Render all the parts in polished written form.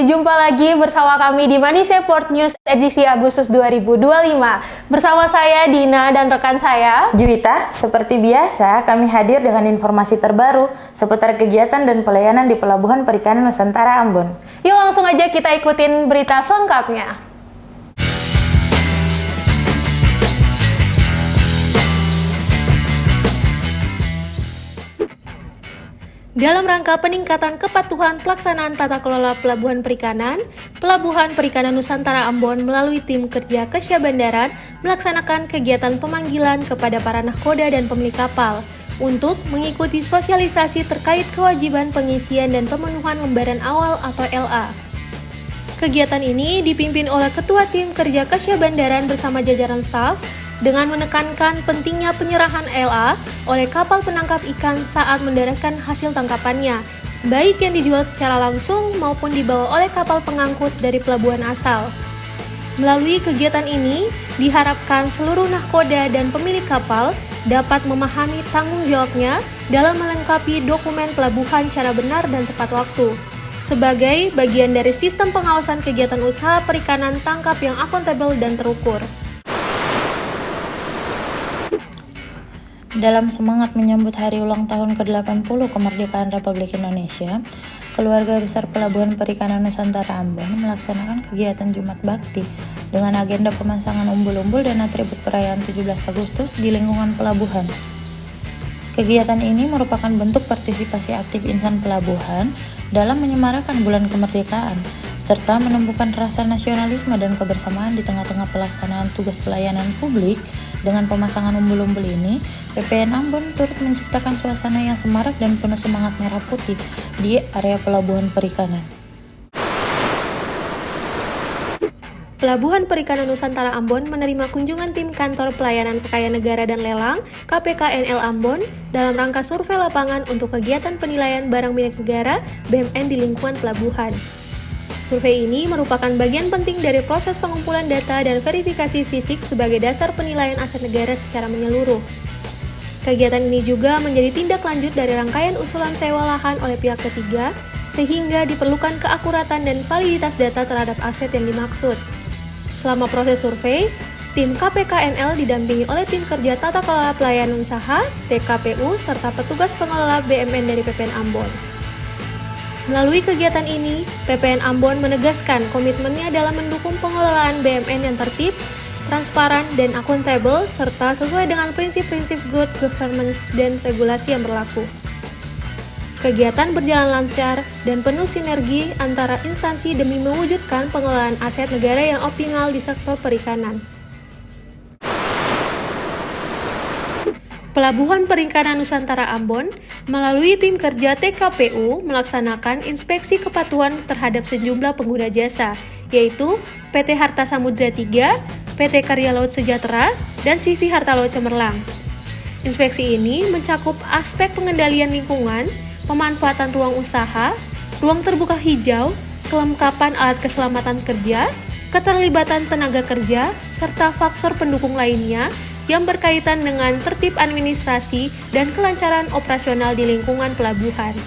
jumpa lagi bersama kami di Manise Port News edisi Agustus 2025. Bersama saya Dina dan rekan saya Juwita. Seperti biasa, kami hadir dengan informasi terbaru seputar kegiatan dan pelayanan di Pelabuhan Perikanan Nusantara Ambon. Yuk langsung aja kita ikutin berita selengkapnya. Dalam rangka peningkatan kepatuhan pelaksanaan tata kelola Pelabuhan Perikanan Nusantara Ambon melalui tim kerja Kesyah melaksanakan kegiatan pemanggilan kepada para nahkoda dan pemilik kapal untuk mengikuti sosialisasi terkait kewajiban pengisian dan pemenuhan lembaran awal atau LA. Kegiatan ini dipimpin oleh Ketua Tim Kerja Kesyah bersama jajaran staf, dengan menekankan pentingnya penyerahan LA oleh kapal penangkap ikan saat mendaratkan hasil tangkapannya, baik yang dijual secara langsung maupun dibawa oleh kapal pengangkut dari pelabuhan asal. Melalui kegiatan ini, diharapkan seluruh nahkoda dan pemilik kapal dapat memahami tanggung jawabnya dalam melengkapi dokumen pelabuhan secara benar dan tepat waktu, sebagai bagian dari sistem pengawasan kegiatan usaha perikanan tangkap yang akuntabel dan terukur. Dalam semangat menyambut hari ulang tahun ke-80 kemerdekaan Republik Indonesia, keluarga besar Pelabuhan Perikanan Nusantara Ambon melaksanakan kegiatan Jumat Bakti dengan agenda pemasangan umbul-umbul dan atribut perayaan 17 Agustus di lingkungan pelabuhan. Kegiatan ini merupakan bentuk partisipasi aktif insan pelabuhan dalam menyemarakan bulan kemerdekaan, serta menumbuhkan rasa nasionalisme dan kebersamaan di tengah-tengah pelaksanaan tugas pelayanan publik. Dengan pemasangan umbul-umbul ini, PPN Ambon turut menciptakan suasana yang semarak dan penuh semangat merah putih di area Pelabuhan Perikanan. Pelabuhan Perikanan Nusantara Ambon menerima kunjungan tim Kantor Pelayanan Kekayaan Negara dan Lelang (KPKNL) Ambon dalam rangka survei lapangan untuk kegiatan penilaian barang milik negara (BMN) di lingkungan pelabuhan. Survei ini merupakan bagian penting dari proses pengumpulan data dan verifikasi fisik sebagai dasar penilaian aset negara secara menyeluruh. Kegiatan ini juga menjadi tindak lanjut dari rangkaian usulan sewa lahan oleh pihak ketiga, sehingga diperlukan keakuratan dan validitas data terhadap aset yang dimaksud. Selama proses survei, tim KPKNL didampingi oleh tim kerja Tata Kelola Pelayanan Usaha (TKPU) serta petugas pengelola BMN dari PPN Ambon. Melalui kegiatan ini, PPN Ambon menegaskan komitmennya dalam mendukung pengelolaan BMN yang tertib, transparan, dan akuntabel, serta sesuai dengan prinsip-prinsip good governance dan regulasi yang berlaku. Kegiatan berjalan lancar dan penuh sinergi antara instansi demi mewujudkan pengelolaan aset negara yang optimal di sektor perikanan. Pelabuhan Perikanan Nusantara Ambon melalui tim kerja TKPU melaksanakan inspeksi kepatuhan terhadap sejumlah pengguna jasa, yaitu PT Harta Samudra 3, PT Karya Laut Sejahtera, dan CV Harta Laut Cemerlang. Inspeksi ini mencakup aspek pengendalian lingkungan, pemanfaatan ruang usaha, ruang terbuka hijau, kelengkapan alat keselamatan kerja, keterlibatan tenaga kerja, serta faktor pendukung lainnya yang berkaitan dengan tertib administrasi dan kelancaran operasional di lingkungan pelabuhan.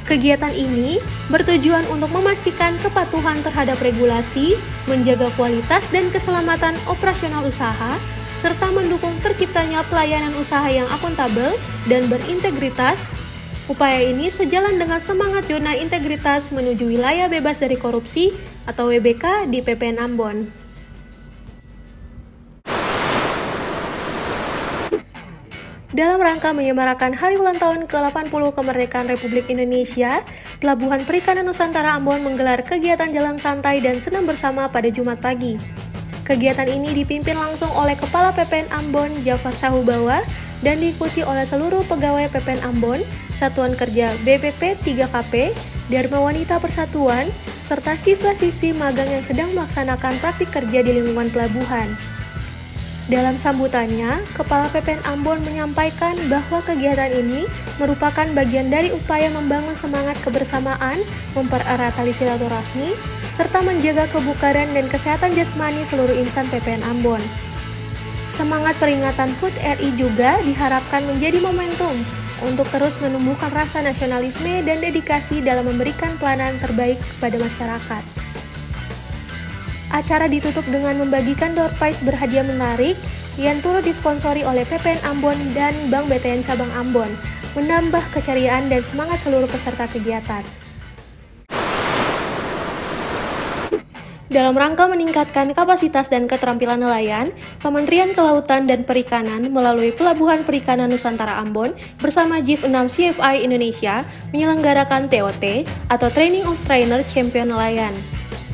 Kegiatan ini bertujuan untuk memastikan kepatuhan terhadap regulasi, menjaga kualitas dan keselamatan operasional usaha, serta mendukung terciptanya pelayanan usaha yang akuntabel dan berintegritas. Upaya ini sejalan dengan semangat zona integritas menuju wilayah bebas dari korupsi atau WBK di PPN Ambon. Dalam rangka menyemarakan hari ulang tahun ke-80 kemerdekaan Republik Indonesia, Pelabuhan Perikanan Nusantara Ambon menggelar kegiatan jalan santai dan senam bersama pada Jumat pagi. Kegiatan ini dipimpin langsung oleh Kepala PPN Ambon, Jafar Sahubawa, dan diikuti oleh seluruh pegawai PPN Ambon, Satuan Kerja BPP 3KP, Dharma Wanita Persatuan, serta siswa-siswi magang yang sedang melaksanakan praktik kerja di lingkungan pelabuhan. Dalam sambutannya, Kepala PPN Ambon menyampaikan bahwa kegiatan ini merupakan bagian dari upaya membangun semangat kebersamaan, mempererat tali silaturahmi, serta menjaga kebugaran dan kesehatan jasmani seluruh insan PPN Ambon. Semangat peringatan HUT RI juga diharapkan menjadi momentum untuk terus menumbuhkan rasa nasionalisme dan dedikasi dalam memberikan pelayanan terbaik kepada masyarakat. Acara ditutup dengan membagikan door prize berhadiah menarik yang turut disponsori oleh PPN Ambon dan Bank BTN Cabang Ambon, menambah keceriaan dan semangat seluruh peserta kegiatan. Dalam rangka meningkatkan kapasitas dan keterampilan nelayan, Kementerian Kelautan dan Perikanan melalui Pelabuhan Perikanan Nusantara Ambon bersama JIF 6 CFI Indonesia menyelenggarakan TOT atau Training of Trainer Champion Nelayan.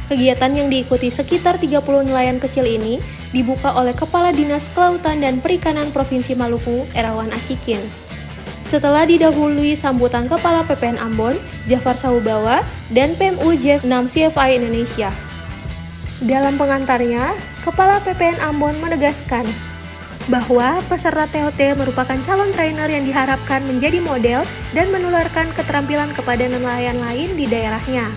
Kegiatan yang diikuti sekitar 30 nelayan kecil ini dibuka oleh Kepala Dinas Kelautan dan Perikanan Provinsi Maluku, Erawan Asikin. Setelah didahului sambutan Kepala PPN Ambon, Jafar Sahubawa, dan PMU JIF 6 CFI Indonesia. Dalam pengantarnya, Kepala PPN Ambon menegaskan bahwa peserta TOT merupakan calon trainer yang diharapkan menjadi model dan menularkan keterampilan kepada nelayan lain di daerahnya.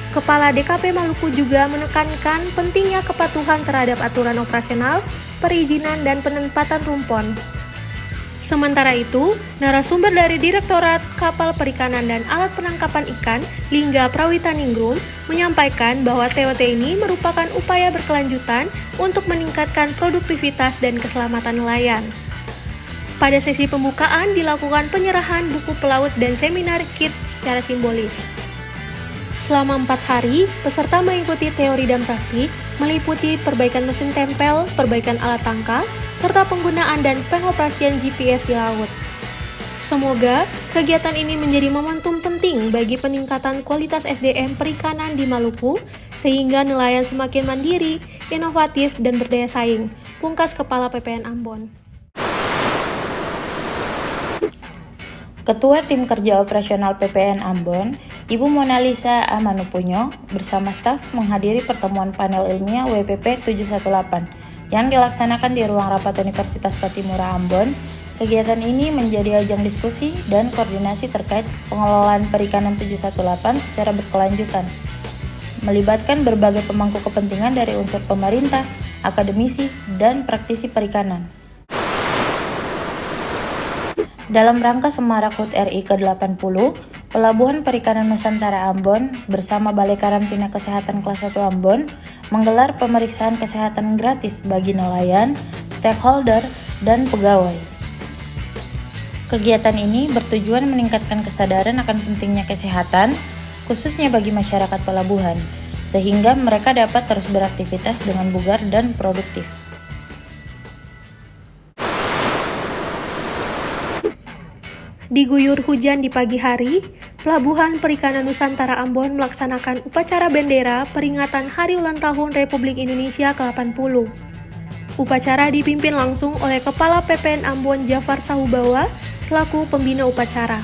Kepala DKP Maluku juga menekankan pentingnya kepatuhan terhadap aturan operasional, perizinan, dan penempatan rumpon. Sementara itu, narasumber dari Direktorat Kapal Perikanan dan Alat Penangkapan Ikan, Lingga Prawitaningrum, menyampaikan bahwa TOT ini merupakan upaya berkelanjutan untuk meningkatkan produktivitas dan keselamatan nelayan. Pada sesi pembukaan dilakukan penyerahan buku pelaut dan seminar kit secara simbolis. Selama 4 hari, peserta mengikuti teori dan praktik, meliputi perbaikan mesin tempel, perbaikan alat tangkap, serta penggunaan dan pengoperasian GPS di laut. Semoga kegiatan ini menjadi momentum penting bagi peningkatan kualitas SDM perikanan di Maluku, sehingga nelayan semakin mandiri, inovatif, dan berdaya saing. Pungkas Kepala PPN Ambon. Ketua Tim Kerja Operasional PPN Ambon, Ibu Monalisa Amanupunyo, bersama staf menghadiri pertemuan panel ilmiah WPP 718 yang dilaksanakan di ruang rapat Universitas Patimura Ambon. Kegiatan ini menjadi ajang diskusi dan koordinasi terkait pengelolaan perikanan 718 secara berkelanjutan, melibatkan berbagai pemangku kepentingan dari unsur pemerintah, akademisi, dan praktisi perikanan. Dalam rangka Semarak HUT RI ke-80, Pelabuhan Perikanan Nusantara Ambon bersama Balai Karantina Kesehatan Kelas 1 Ambon menggelar pemeriksaan kesehatan gratis bagi nelayan, stakeholder, dan pegawai. Kegiatan ini bertujuan meningkatkan kesadaran akan pentingnya kesehatan, khususnya bagi masyarakat pelabuhan, sehingga mereka dapat terus beraktivitas dengan bugar dan produktif. Diguyur hujan di pagi hari, Pelabuhan Perikanan Nusantara Ambon melaksanakan upacara bendera peringatan Hari Ulang Tahun Republik Indonesia ke-80. Upacara dipimpin langsung oleh Kepala PPN Ambon Jafar Sahubawa selaku pembina upacara.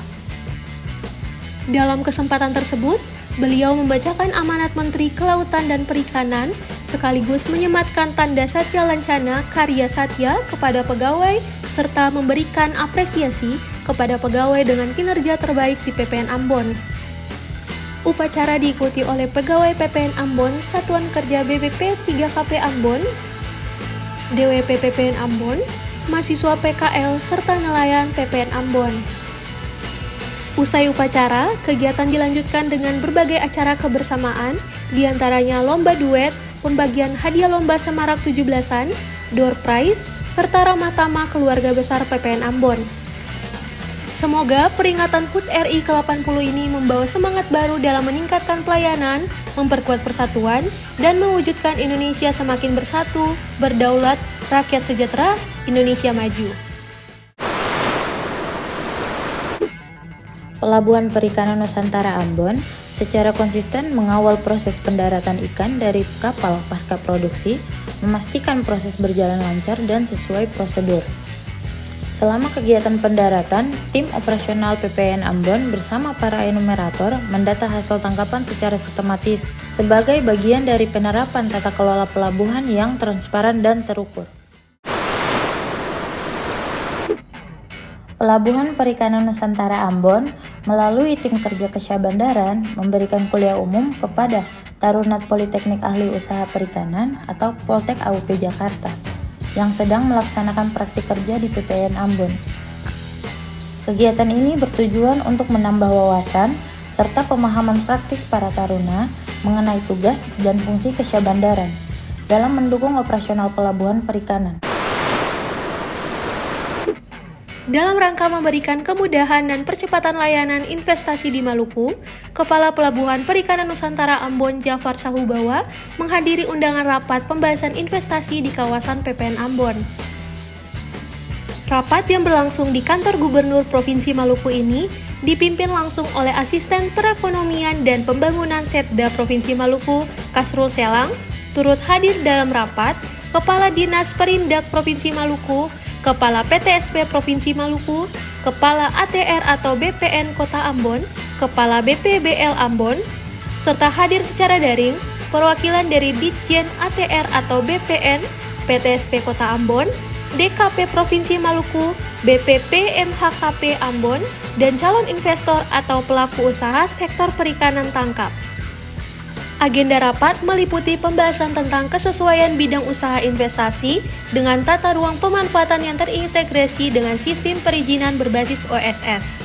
Dalam kesempatan tersebut, beliau membacakan amanat Menteri Kelautan dan Perikanan sekaligus menyematkan tanda Satya Lancana Karya Satya kepada pegawai serta memberikan apresiasi kepada pegawai dengan kinerja terbaik di PPN Ambon. Upacara diikuti oleh pegawai PPN Ambon, Satuan Kerja BPP 3KP Ambon, DWP PPN Ambon, mahasiswa PKL, serta nelayan PPN Ambon. Usai upacara, kegiatan dilanjutkan dengan berbagai acara kebersamaan, diantaranya lomba duet, pembagian hadiah lomba Semarak 17-an, door prize, serta ramah tamah keluarga besar PPN Ambon. Semoga peringatan HUT RI ke-80 ini membawa semangat baru dalam meningkatkan pelayanan, memperkuat persatuan, dan mewujudkan Indonesia semakin bersatu, berdaulat, rakyat sejahtera, Indonesia maju. Pelabuhan Perikanan Nusantara Ambon secara konsisten mengawal proses pendaratan ikan dari kapal pasca produksi, memastikan proses berjalan lancar dan sesuai prosedur. Selama kegiatan pendaratan, tim operasional PPN Ambon bersama para enumerator mendata hasil tangkapan secara sistematis sebagai bagian dari penerapan tata kelola pelabuhan yang transparan dan terukur. Pelabuhan Perikanan Nusantara Ambon melalui tim kerja Kesyabandaran memberikan kuliah umum kepada Tarunat Politeknik Ahli Usaha Perikanan atau Poltek AUP Jakarta yang sedang melaksanakan praktik kerja di PPN Ambon. Kegiatan ini bertujuan untuk menambah wawasan serta pemahaman praktis para taruna mengenai tugas dan fungsi Kesyabandaran dalam mendukung operasional pelabuhan perikanan. Dalam rangka memberikan kemudahan dan percepatan layanan investasi di Maluku, Kepala Pelabuhan Perikanan Nusantara Ambon Jafar Sahubawa menghadiri undangan rapat pembahasan investasi di kawasan PPN Ambon. Rapat yang berlangsung di kantor Gubernur Provinsi Maluku ini dipimpin langsung oleh Asisten Perekonomian dan Pembangunan Setda Provinsi Maluku, Kasrul Selang. Turut hadir dalam rapat Kepala Dinas Perindak Provinsi Maluku, Kepala PTSP Provinsi Maluku, Kepala ATR atau BPN Kota Ambon, Kepala BPBL Ambon, serta hadir secara daring perwakilan dari Ditjen ATR atau BPN, PTSP Kota Ambon, DKP Provinsi Maluku, BPP MHKP Ambon, dan calon investor atau pelaku usaha sektor perikanan tangkap. Agenda rapat meliputi pembahasan tentang kesesuaian bidang usaha investasi dengan tata ruang pemanfaatan yang terintegrasi dengan sistem perizinan berbasis OSS.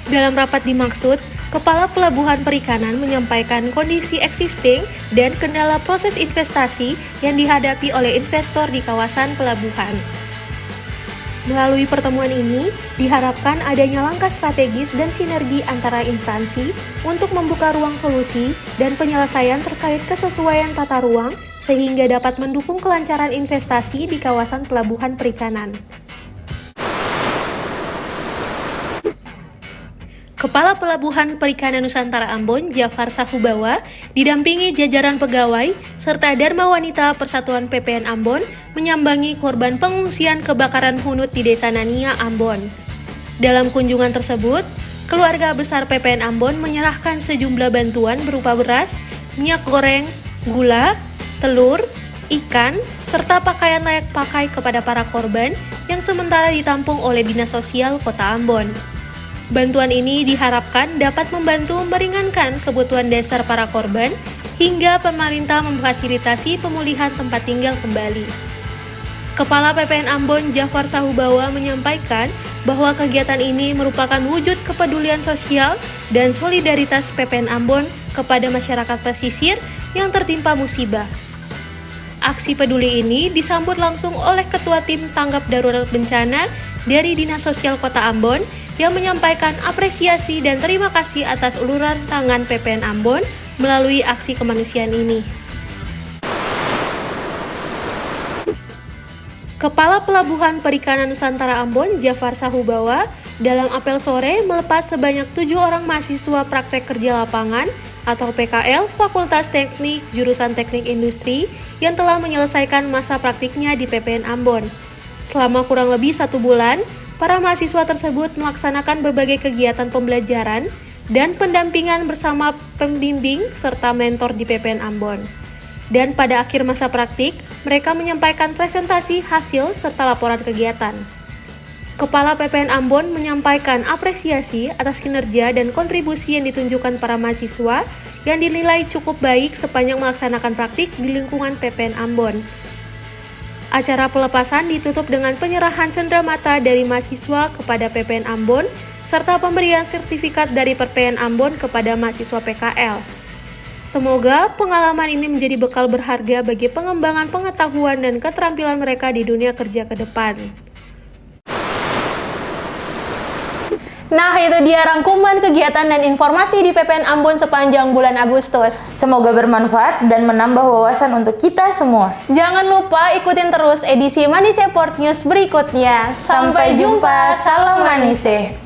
Dalam rapat dimaksud, Kepala Pelabuhan Perikanan menyampaikan kondisi existing dan kendala proses investasi yang dihadapi oleh investor di kawasan pelabuhan. Melalui pertemuan ini, diharapkan adanya langkah strategis dan sinergi antara instansi untuk membuka ruang solusi dan penyelesaian terkait kesesuaian tata ruang sehingga dapat mendukung kelancaran investasi di kawasan pelabuhan perikanan. Kepala Pelabuhan Perikanan Nusantara Ambon Jafar Sahubawa didampingi jajaran pegawai serta Dharma Wanita Persatuan PPN Ambon menyambangi korban pengungsian kebakaran hunut di Desa Nania, Ambon. Dalam kunjungan tersebut, keluarga besar PPN Ambon menyerahkan sejumlah bantuan berupa beras, minyak goreng, gula, telur, ikan, serta pakaian layak pakai kepada para korban yang sementara ditampung oleh Dinas Sosial Kota Ambon. Bantuan ini diharapkan dapat membantu meringankan kebutuhan dasar para korban hingga pemerintah memfasilitasi pemulihan tempat tinggal kembali. Kepala PPN Ambon Jafar Sahubawa menyampaikan bahwa kegiatan ini merupakan wujud kepedulian sosial dan solidaritas PPN Ambon kepada masyarakat pesisir yang tertimpa musibah. Aksi peduli ini disambut langsung oleh Ketua Tim Tanggap Darurat Bencana dari Dinas Sosial Kota Ambon yang menyampaikan apresiasi dan terima kasih atas uluran tangan PPN Ambon melalui aksi kemanusiaan ini. Kepala Pelabuhan Perikanan Nusantara Ambon Jafar Sahubawa dalam apel sore melepas sebanyak 7 orang mahasiswa praktek kerja lapangan atau PKL Fakultas Teknik Jurusan Teknik Industri yang telah menyelesaikan masa praktiknya di PPN Ambon. Selama kurang lebih 1 bulan, para mahasiswa tersebut melaksanakan berbagai kegiatan pembelajaran dan pendampingan bersama pembimbing serta mentor di PPN Ambon. Dan pada akhir masa praktik, mereka menyampaikan presentasi hasil serta laporan kegiatan. Kepala PPN Ambon menyampaikan apresiasi atas kinerja dan kontribusi yang ditunjukkan para mahasiswa yang dinilai cukup baik sepanjang melaksanakan praktik di lingkungan PPN Ambon. Acara pelepasan ditutup dengan penyerahan cenderamata dari mahasiswa kepada PPN Ambon serta pemberian sertifikat dari PPN Ambon kepada mahasiswa PKL. Semoga pengalaman ini menjadi bekal berharga bagi pengembangan pengetahuan dan keterampilan mereka di dunia kerja ke depan. Nah, itu dia rangkuman kegiatan dan informasi di PPN Ambon sepanjang bulan Agustus. Semoga bermanfaat dan menambah wawasan untuk kita semua. Jangan lupa ikutin terus edisi Manise Port News berikutnya. Sampai jumpa, salam Manise.